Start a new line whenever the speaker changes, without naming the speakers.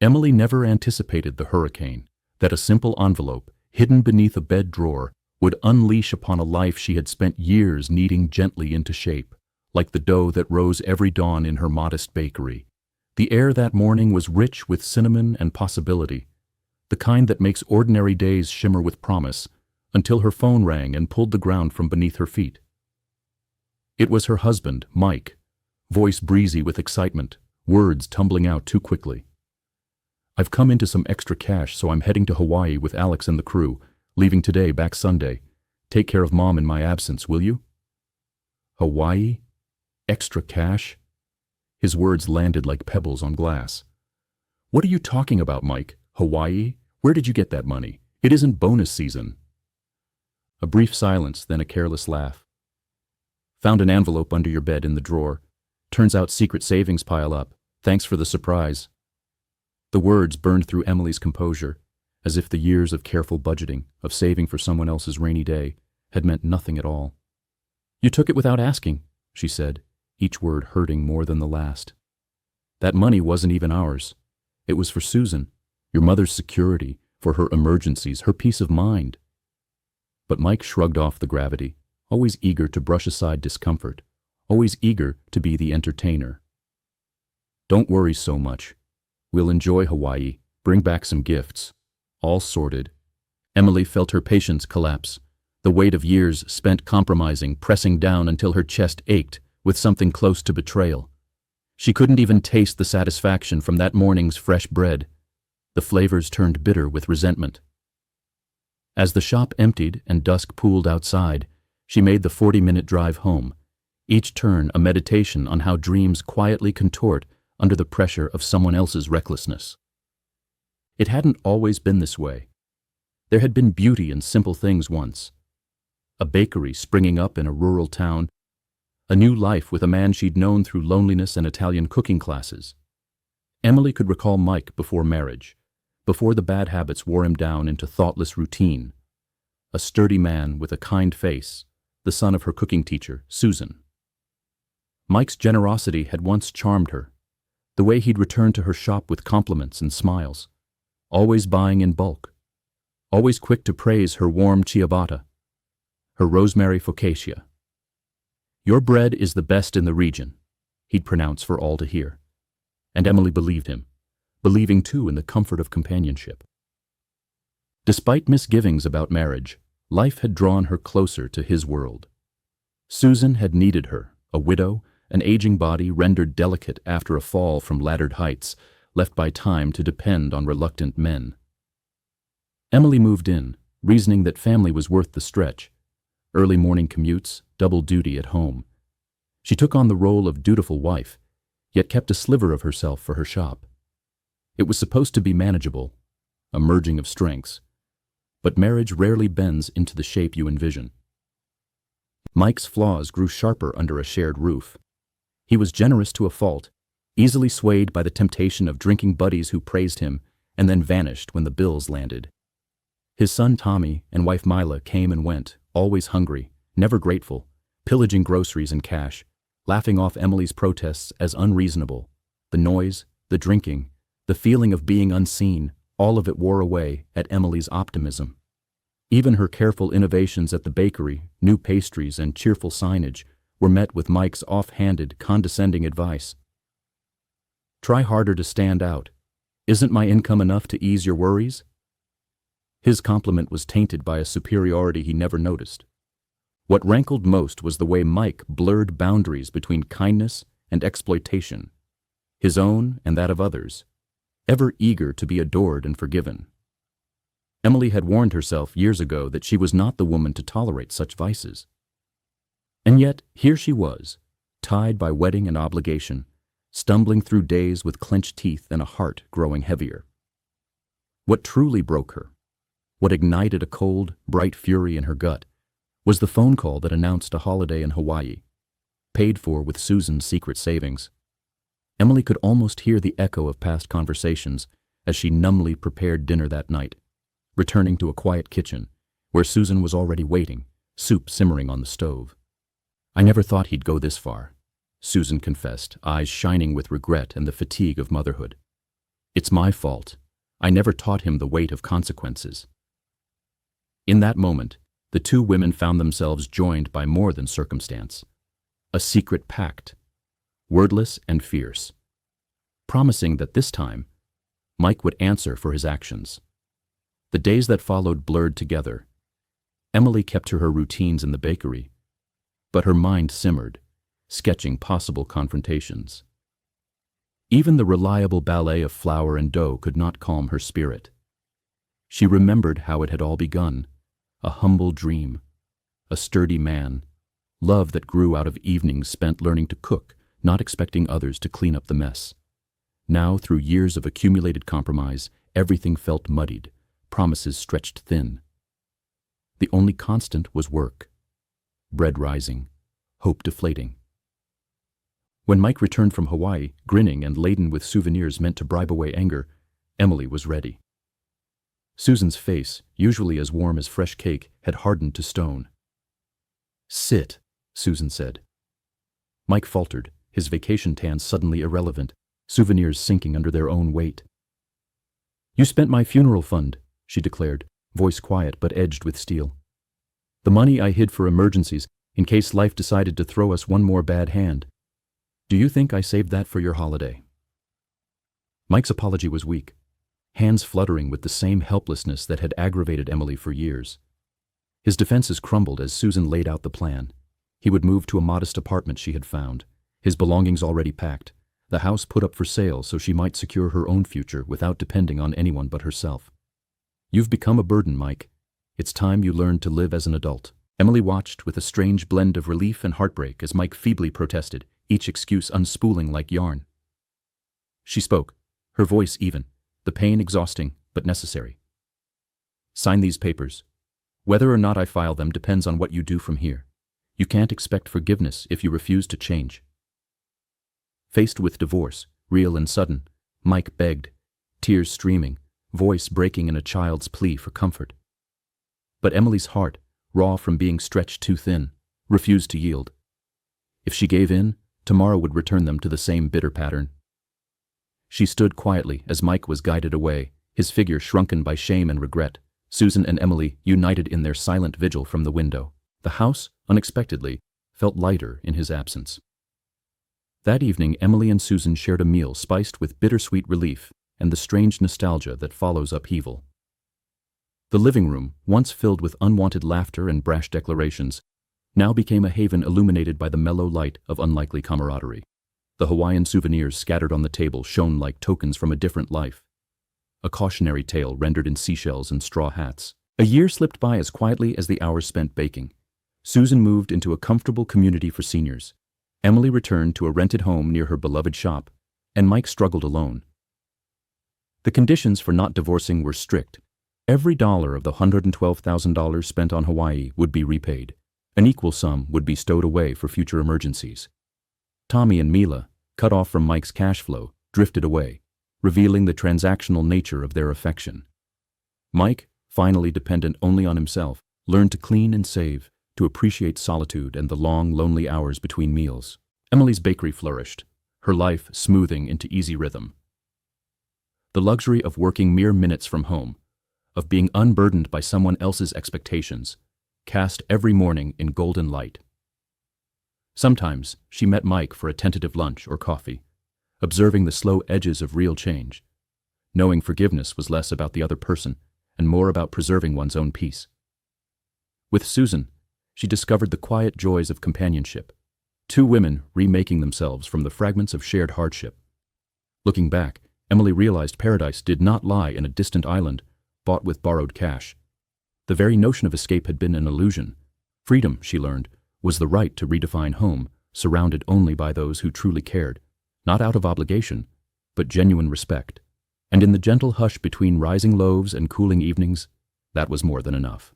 Emily never anticipated the hurricane, that a simple envelope, hidden beneath a bed drawer, would unleash upon a life she had spent years kneading gently into shape, like the dough that rose every dawn in her modest bakery. The air that morning was rich with cinnamon and possibility, the kind that makes ordinary days shimmer with promise, until her phone rang and pulled the ground from beneath her feet. It was her husband, Mike, voice breezy with excitement, words tumbling out too quickly. "I've come into some extra cash, so I'm heading to Hawaii with Alex and the crew, leaving today, back Sunday. Take care of Mom in my absence, will you?" Hawaii? Extra cash? His words landed like pebbles on glass. "What are you talking about, Mike? Hawaii? Where did you get that money? It isn't bonus season." A brief silence, then a careless laugh. "Found an envelope under your bed in the drawer. Turns out secret savings pile up. Thanks for the surprise." The words burned through Emily's composure, as if the years of careful budgeting, of saving for someone else's rainy day, had meant nothing at all. "You took it without asking," she said, each word hurting more than the last. "That money wasn't even ours. It was for Susan, your mother's security, for her emergencies, her peace of mind." But Mike shrugged off the gravity, always eager to brush aside discomfort, always eager to be the entertainer. "Don't worry so much. We'll enjoy Hawaii, bring back some gifts. All sorted." Emily felt her patience collapse, the weight of years spent compromising pressing down until her chest ached with something close to betrayal. She couldn't even taste the satisfaction from that morning's fresh bread. The flavors turned bitter with resentment. As the shop emptied and dusk pooled outside, she made the 40-minute drive home, each turn a meditation on how dreams quietly contort under the pressure of someone else's recklessness. It hadn't always been this way. There had been beauty in simple things once. A bakery springing up in a rural town, a new life with a man she'd known through loneliness and Italian cooking classes. Emily could recall Mike before marriage, before the bad habits wore him down into thoughtless routine. A sturdy man with a kind face, the son of her cooking teacher, Susan. Mike's generosity had once charmed her, the way he'd return to her shop with compliments and smiles, always buying in bulk, always quick to praise her warm ciabatta, her rosemary focaccia. "Your bread is the best in the region," he'd pronounce for all to hear. And Emily believed him, believing too in the comfort of companionship. Despite misgivings about marriage, life had drawn her closer to his world. Susan had needed her, a widow, an aging body rendered delicate after a fall from laddered heights, left by time to depend on reluctant men. Emily moved in, reasoning that family was worth the stretch. Early morning commutes, double duty at home. She took on the role of dutiful wife, yet kept a sliver of herself for her shop. It was supposed to be manageable, a merging of strengths, but marriage rarely bends into the shape you envision. Mike's flaws grew sharper under a shared roof. He was generous to a fault, easily swayed by the temptation of drinking buddies who praised him and then vanished when the bills landed. His son Tommy and wife Mila came and went, always hungry, never grateful, pillaging groceries and cash, laughing off Emily's protests as unreasonable. The noise, the drinking, the feeling of being unseen, all of it wore away at Emily's optimism. Even her careful innovations at the bakery, new pastries and cheerful signage, were met with Mike's off-handed, condescending advice. "Try harder to stand out. Isn't my income enough to ease your worries?" His compliment was tainted by a superiority he never noticed. What rankled most was the way Mike blurred boundaries between kindness and exploitation, his own and that of others, ever eager to be adored and forgiven. Emily had warned herself years ago that she was not the woman to tolerate such vices. And yet, here she was, tied by wedding and obligation, stumbling through days with clenched teeth and a heart growing heavier. What truly broke her, what ignited a cold, bright fury in her gut, was the phone call that announced a holiday in Hawaii, paid for with Susan's secret savings. Emily could almost hear the echo of past conversations as she numbly prepared dinner that night, returning to a quiet kitchen where Susan was already waiting, soup simmering on the stove. "I never thought he'd go this far," Susan confessed, eyes shining with regret and the fatigue of motherhood. It's my fault. I never taught him the weight of consequences. In that moment, the two women found themselves joined by more than circumstance. A secret pact, wordless and fierce, promising that this time, Mike would answer for his actions. The days that followed blurred together. Emily kept to her routines in the bakery, but her mind simmered, sketching possible confrontations. Even the reliable ballet of flour and dough could not calm her spirit. She remembered how it had all begun, a humble dream, a sturdy man, love that grew out of evenings spent learning to cook, not expecting others to clean up the mess. Now, through years of accumulated compromise, everything felt muddied, promises stretched thin. The only constant was work. Bread rising, hope deflating. When Mike returned from Hawaii, grinning and laden with souvenirs meant to bribe away anger, Emily was ready. Susan's face, usually as warm as fresh cake, had hardened to stone. "Sit," Susan said. Mike faltered, his vacation tan suddenly irrelevant, souvenirs sinking under their own weight. "You spent my funeral fund," she declared, voice quiet but edged with steel. "The money I hid for emergencies, in case life decided to throw us one more bad hand. Do you think I saved that for your holiday?" Mike's apology was weak, hands fluttering with the same helplessness that had aggravated Emily for years. His defenses crumbled as Susan laid out the plan. He would move to a modest apartment she had found, his belongings already packed, the house put up for sale so she might secure her own future without depending on anyone but herself. "You've become a burden, Mike. It's time you learned to live as an adult." Emily watched with a strange blend of relief and heartbreak as Mike feebly protested, each excuse unspooling like yarn. She spoke, her voice even, the pain exhausting but necessary. "Sign these papers. Whether or not I file them depends on what you do from here. You can't expect forgiveness if you refuse to change." Faced with divorce, real and sudden, Mike begged, tears streaming, voice breaking in a child's plea for comfort. But Emily's heart, raw from being stretched too thin, refused to yield. If she gave in, tomorrow would return them to the same bitter pattern. She stood quietly as Mike was guided away, his figure shrunken by shame and regret, Susan and Emily united in their silent vigil from the window. The house, unexpectedly, felt lighter in his absence. That evening, Emily and Susan shared a meal spiced with bittersweet relief and the strange nostalgia that follows upheaval. The living room, once filled with unwanted laughter and brash declarations, now became a haven illuminated by the mellow light of unlikely camaraderie. The Hawaiian souvenirs scattered on the table shone like tokens from a different life. A cautionary tale rendered in seashells and straw hats. A year slipped by as quietly as the hours spent baking. Susan moved into a comfortable community for seniors. Emily returned to a rented home near her beloved shop, and Mike struggled alone. The conditions for not divorcing were strict. Every dollar of the $112,000 spent on Hawaii would be repaid. An equal sum would be stowed away for future emergencies. Tommy and Mila, cut off from Mike's cash flow, drifted away, revealing the transactional nature of their affection. Mike, finally dependent only on himself, learned to clean and save, to appreciate solitude and the long, lonely hours between meals. Emily's bakery flourished, her life smoothing into easy rhythm. The luxury of working mere minutes from home, of being unburdened by someone else's expectations, cast every morning in golden light. Sometimes she met Mike for a tentative lunch or coffee, observing the slow edges of real change, knowing forgiveness was less about the other person and more about preserving one's own peace. With Susan, she discovered the quiet joys of companionship, two women remaking themselves from the fragments of shared hardship. Looking back, Emily realized paradise did not lie in a distant island, bought with borrowed cash. The very notion of escape had been an illusion. Freedom, she learned, was the right to redefine home, surrounded only by those who truly cared, not out of obligation, but genuine respect. And in the gentle hush between rising loaves and cooling evenings, that was more than enough.